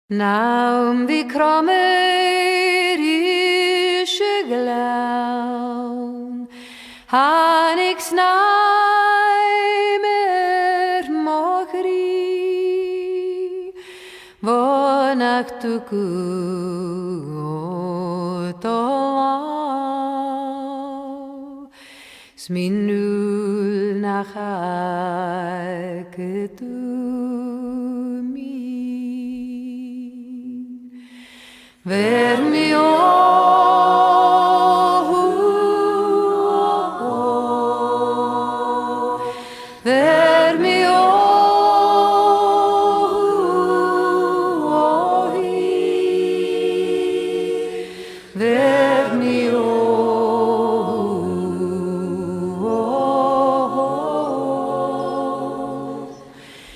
Naum vi kommer ische glaun, han ik snaimer mokri, vonak tuku otolau, sminul nachal ketumi. Ver mi ver mi ver mi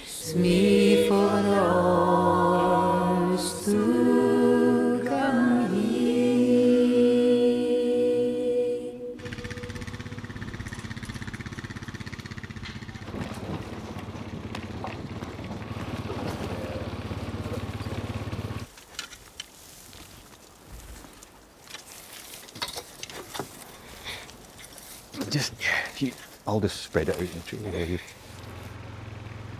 smi for oss tu. I'll just spread it out.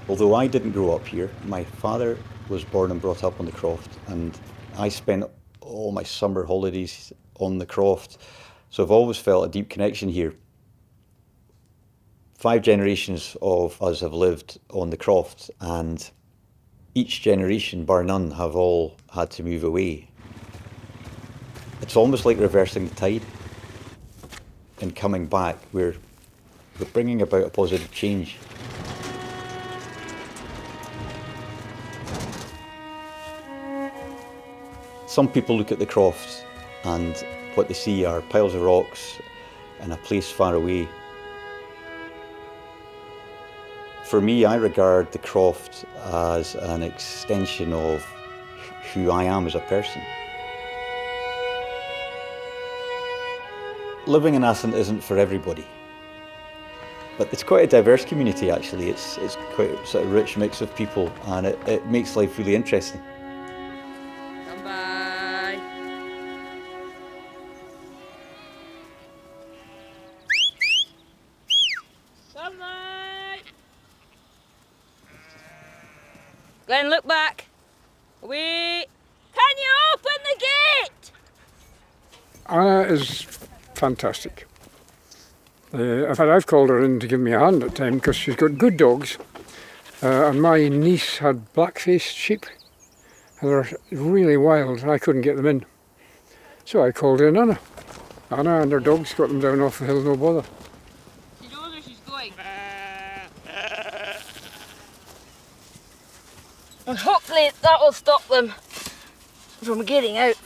Although I didn't grow up here, my father was born and brought up on the Croft, and I spent all my summer holidays on the Croft, so I've always felt a deep connection here. 5 generations of us have lived on the Croft, and each generation, bar none, have all had to move away. It's almost like reversing the tide. And coming back, we're bringing about a positive change. Some people look at the Crofts and what they see are piles of rocks in a place far away. For me, I regard the Croft as an extension of who I am as a person. Living in Assynt isn't for everybody, but it's quite a diverse community actually. It's quite a sort of rich mix of people, and it makes life really interesting. Come by. Sunlight. Glenn, look back. Wait. Can you open the gate? Anna is fantastic. I've called her in to give me a hand at times because she's got good dogs. And my niece had black-faced sheep. And they're really wild. I couldn't get them in. So I called in Anna. Anna and her dogs got them down off the hill, no bother. She knows where she's going. And hopefully that will stop them from getting out.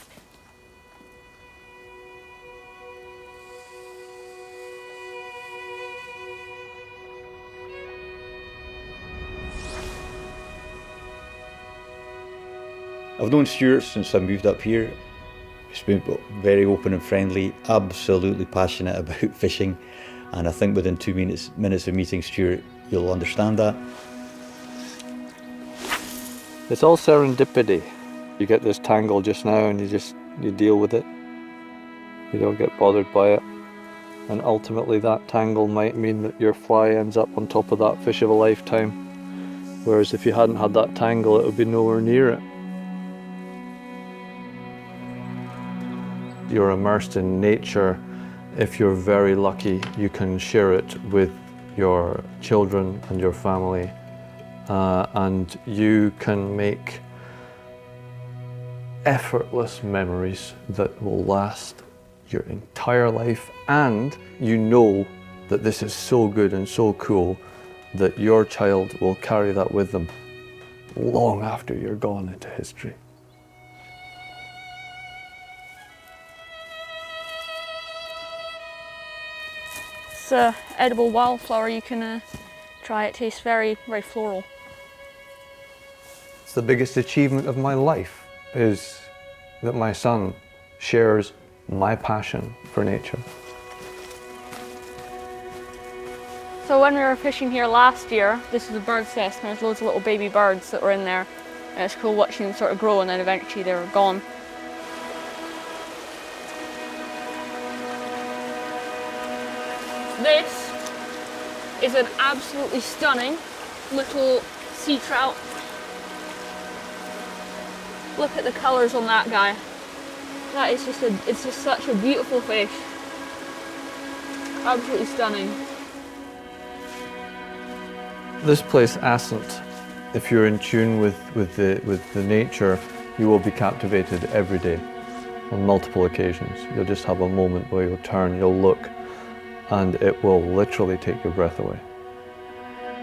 I've known Stuart since I moved up here. He's been very open and friendly, absolutely passionate about fishing, and I think within 2 minutes of meeting Stuart, you'll understand that. It's all serendipity. You get this tangle just now and you deal with it. You don't get bothered by it. And ultimately that tangle might mean that your fly ends up on top of that fish of a lifetime. Whereas if you hadn't had that tangle, it would be nowhere near it. You're immersed in nature. If you're very lucky, you can share it with your children and your family. And you can make effortless memories that will last your entire life, and you know that this is so good and so cool that your child will carry that with them long after you're gone into history. It's an edible wildflower. You can try it. Tastes very, very floral. It's the biggest achievement of my life, is that my son shares my passion for nature. So when we were fishing here last year, this was a bird's nest, and there's loads of little baby birds that were in there. And it's cool watching them sort of grow and then eventually they're gone. This is an absolutely stunning little sea trout. Look at the colours on that guy. That is just it's just such a beautiful fish. Absolutely stunning. This place, Assynt, if you're in tune with the nature, you will be captivated every day on multiple occasions. You'll just have a moment where you'll turn, you'll look, and it will literally take your breath away.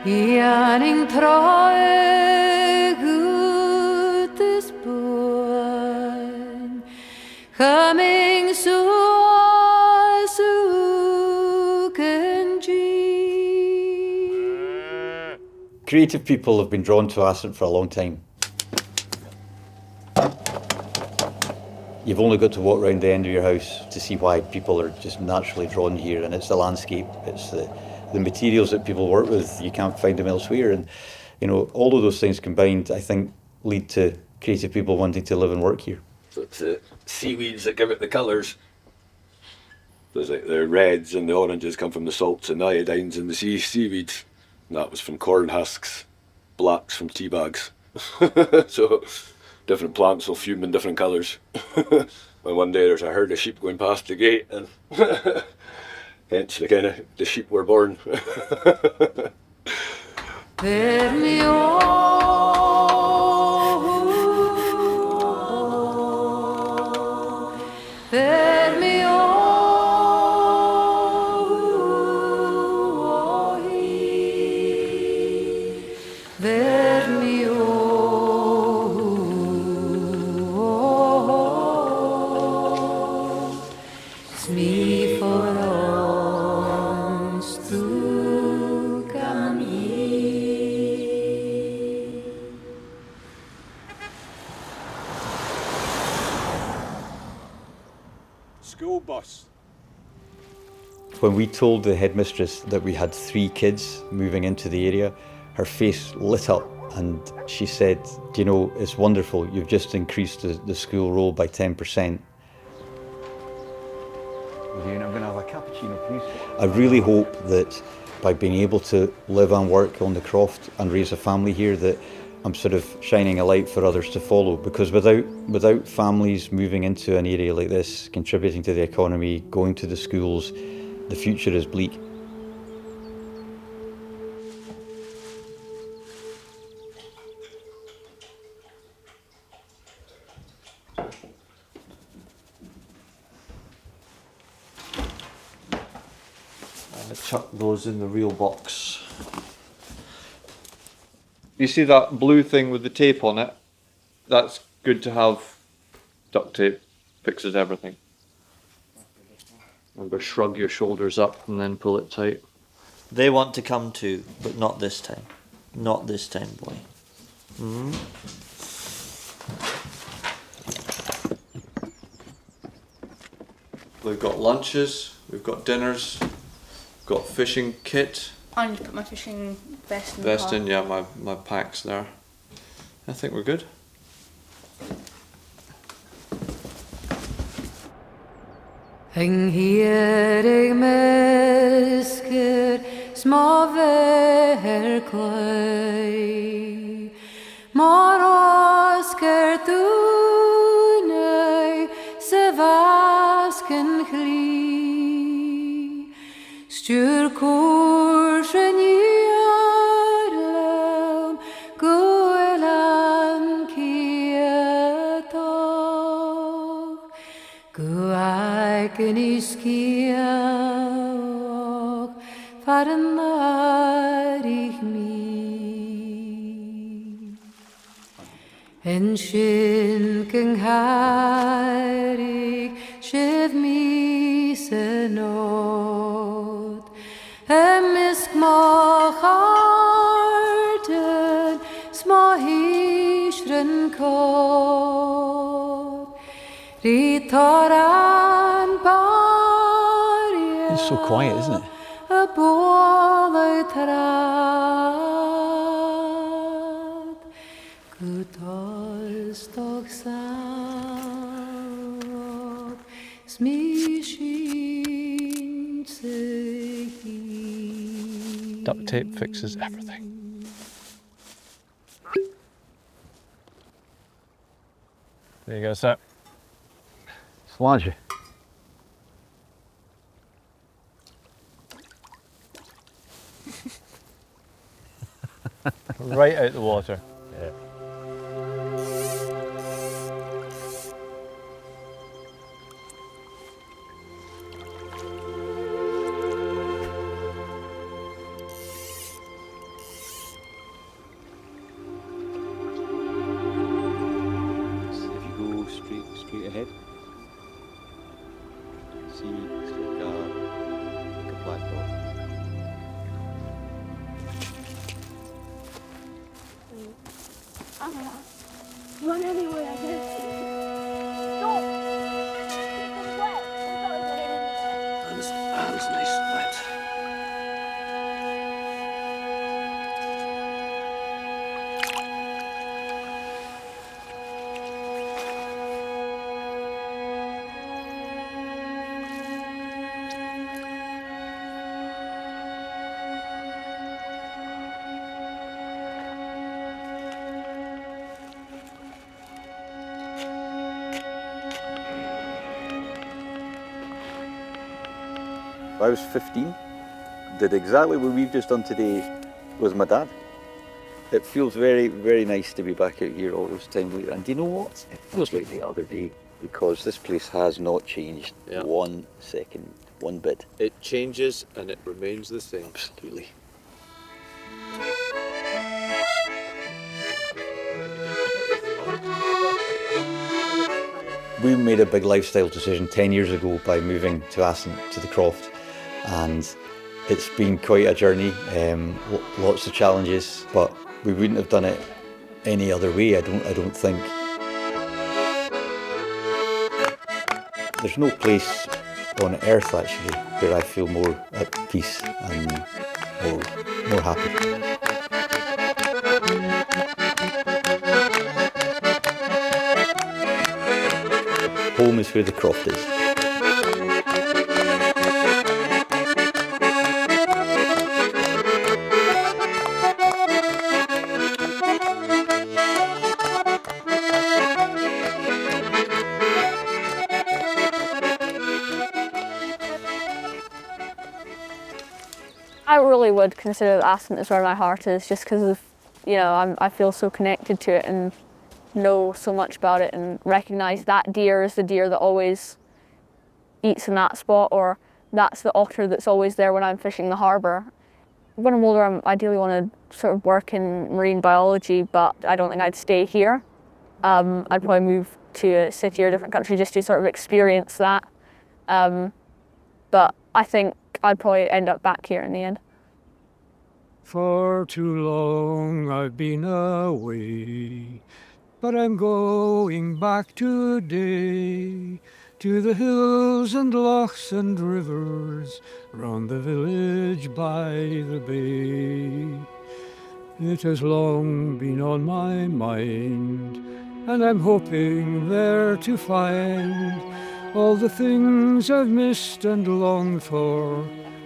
Janing traue gutes born, coming Creative people have been drawn to Assynt for a long time. You've only got to walk around the end of your house to see why people are just naturally drawn here, and it's the landscape, it's the materials that people work with. You can't find them elsewhere, and you know, all of those things combined, I think, lead to creative people wanting to live and work here. So it's the seaweeds that give it the colours. There's like the reds and the oranges come from the salts and iodines in the seaweeds. And that was from corn husks, blacks from tea bags. So different plants will fume in different colours. And one day there's a herd of sheep going past the gate, and hence the sheep were born. School bus. When we told the headmistress that we had 3 kids moving into the area, her face lit up and she said, "Do you know, it's wonderful, you've just increased the school roll by 10%. I'm going to have a cappuccino, please. I really hope that by being able to live and work on the Croft and raise a family here, that I'm sort of shining a light for others to follow, because without families moving into an area like this, contributing to the economy, going to the schools, the future is bleak. And chuck those in the real box. You see that blue thing with the tape on it? That's good to have. Duct tape fixes everything. Remember, shrug your shoulders up and then pull it tight. They want to come too, but not this time. Not this time, boy. Mm-hmm. We've got lunches, we've got dinners, we've got fishing kit. I need to put my fishing vest in Vest the car. in, yeah, my pack's there. I think we're good. Hing hier ik mesker små verklei, maar osker tunei se vasken gli, stuur koersen jaren goelan kietoch, goeiken is kieoch, varen naar ich mi. En schinken harig, shiv mi se not, misk mach harten, små hishren kop, ritaran barje. It's so quiet, isn't it? A bolle trad, good sag, smishin tsehi. Duct tape fixes everything. There you go, sir. Sludge. Right out the water. Yeah. If you go straight ahead, see it's like a black dot. Run anywhere, I guess. That was nice and wet. I was 15, did exactly what we've just done today with my dad. It feels very, very nice to be back out here all this time later. And do you know what? It feels like the other day because this place has not changed 1 second, one bit. It changes and it remains the same. Absolutely. We made a big lifestyle decision 10 years ago by moving to Assynt, to the Croft, and it's been quite a journey, lots of challenges, but we wouldn't have done it any other way, I don't think. There's no place on earth actually where I feel more at peace and more happy. Home is where the Croft is. I really would consider that Assynt is where my heart is, just because of, you know, I feel so connected to it and know so much about it and recognise that deer is the deer that always eats in that spot, or that's the otter that's always there when I'm fishing the harbour. When I'm older, I ideally want to sort of work in marine biology, but I don't think I'd stay here. I'd probably move to a city or a different country just to sort of experience that. But I think I'd probably end up back here in the end. For too long I've been away, but I'm going back today to the hills and lochs and rivers round the village by the bay. It has long been on my mind, and I'm hoping there to find all the things I've missed and longed for,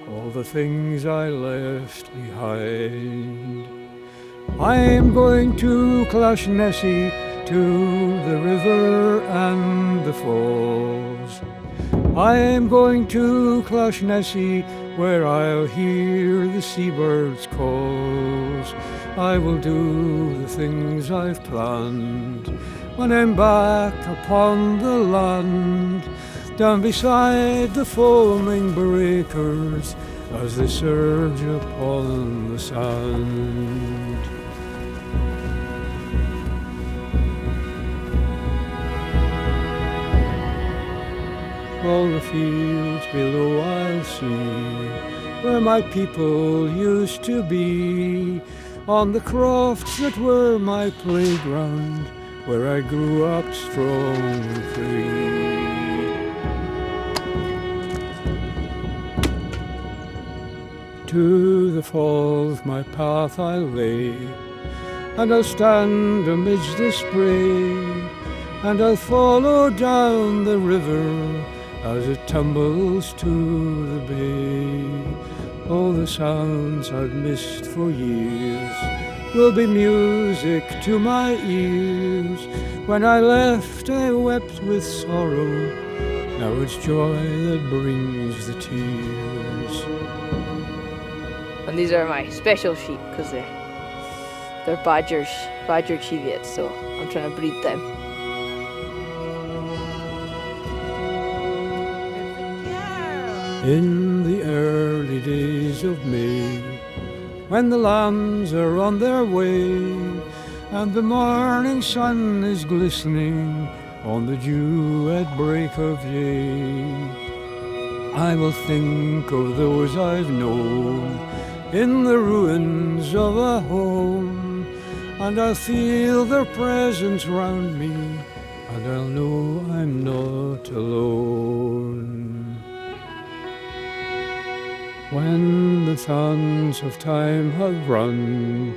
all the things I left behind. I'm going to Clashnessie, to the river and the falls. I'm going to Clashnessie, where I'll hear the seabirds' calls. I will do the things I've planned when I'm back upon the land, down beside the foaming breakers as they surge upon the sand. All the fields below I'll see, where my people used to be, on the crofts that were my playground, where I grew up strong and free. To the falls my path I'll lay, and I'll stand amidst the spray, and I'll follow down the river as it tumbles to the bay. All the sounds I've missed for years will be music to my ears. When I left, I wept with sorrow. Now it's joy that brings the tears. And these are my special sheep because they're badger cheviots, so I'm trying to breed them. In the early days of May, when the lambs are on their way, and the morning sun is glistening on the dew at break of day, I will think of those I've known in the ruins of a home, and I'll feel their presence round me, and I'll know I'm not alone. When the sands of time have run,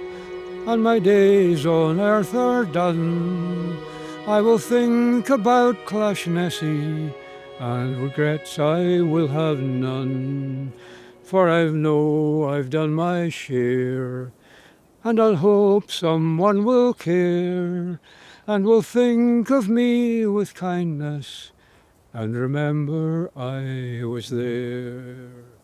and my days on earth are done, I will think about Clashnessie, and regrets I will have none. For I know I've done my share, and I'll hope someone will care, and will think of me with kindness, and remember I was there.